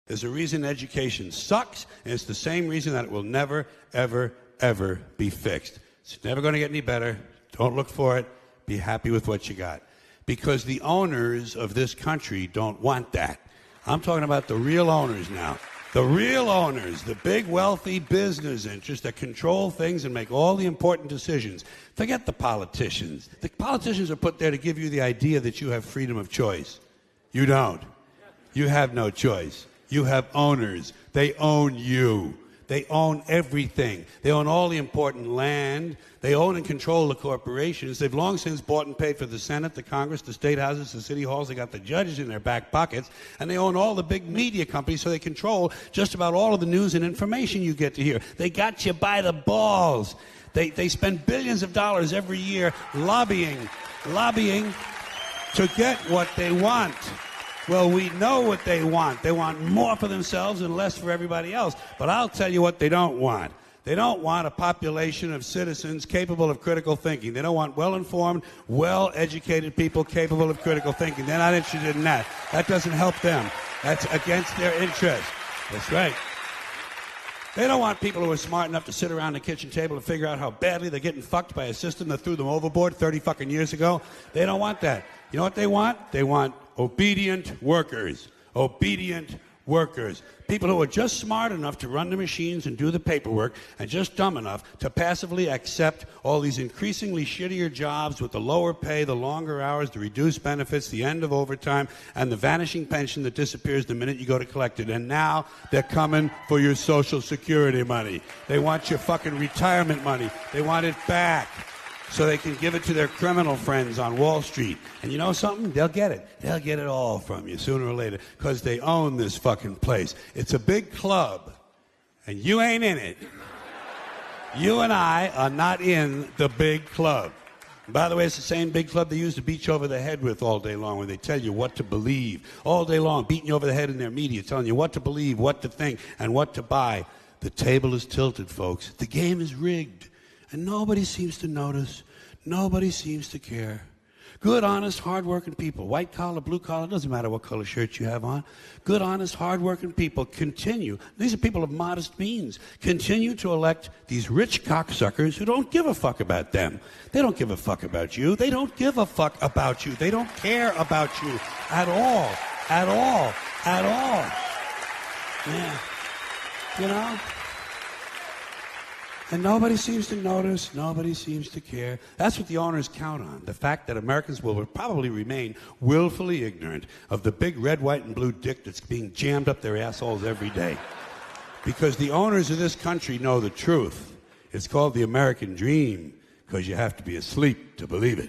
There's a reason education sucks, and it's the same reason that it will never, ever, ever be fixed. It's never going to get any better. Don't look for it. Be happy with what you got. Because the owners of this country don't want that. I'm talking about the real owners now. The real owners, the big wealthy business interests that control things and make all the important decisions. Forget the politicians. The politicians are put there to give you the idea that you have freedom of choice. You don't. You have no choice. You have owners. They own you. They own everything. They own all the important land. They own and control the corporations. They've long since bought and paid for the Senate, the Congress, the state houses, the city halls. They got the judges in their back pockets. And they own all the big media companies, so they control just about all of the news and information you get to hear. They got you by the balls. They spend billions of dollars every year lobbying to get what they want. Well, we know what they want. They want more for themselves and less for everybody else. But I'll tell you what they don't want. They don't want a population of citizens capable of critical thinking. They don't want well-informed, well-educated people capable of critical thinking. They're not interested in that. That doesn't help them. That's against their interest. That's right. They don't want people who are smart enough to sit around the kitchen table and figure out how badly they're getting fucked by a system that threw them overboard 30 fucking years ago. They don't want that. You know what they want? They want obedient workers. Obedient workers. People who are just smart enough to run the machines and do the paperwork and just dumb enough to passively accept all these increasingly shittier jobs with the lower pay, the longer hours, the reduced benefits, the end of overtime, and the vanishing pension that disappears the minute you go to collect it. And now they're coming for your Social Security money. They want your fucking retirement money. They want it back, so they can give it to their criminal friends on Wall Street. And you know something? They'll get it. They'll get it all from you sooner or later, because they own this fucking place. It's a big club, and you ain't in it. You and I are not in the big club. And by the way, it's the same big club they used to beat you over the head with all day long, when they tell you what to believe. All day long, beating you over the head in their media, telling you what to believe, what to think, and what to buy. The table is tilted, folks. The game is rigged. And nobody seems to notice. Nobody seems to care. Good, honest, hard-working people, white collar, blue collar, doesn't matter what color shirt you have on. Good, honest, hard-working people continue. These are people of modest means. Continue to elect these rich cocksuckers who don't give a fuck about them. They don't give a fuck about you. They don't give a fuck about you. They don't care about you at all. At all. At all. Yeah. You know? And nobody seems to notice, nobody seems to care. That's what the owners count on, the fact that Americans will probably remain willfully ignorant of the big red, white, and blue dick that's being jammed up their assholes every day. Because the owners of this country know the truth. It's called the American dream, because you have to be asleep to believe it.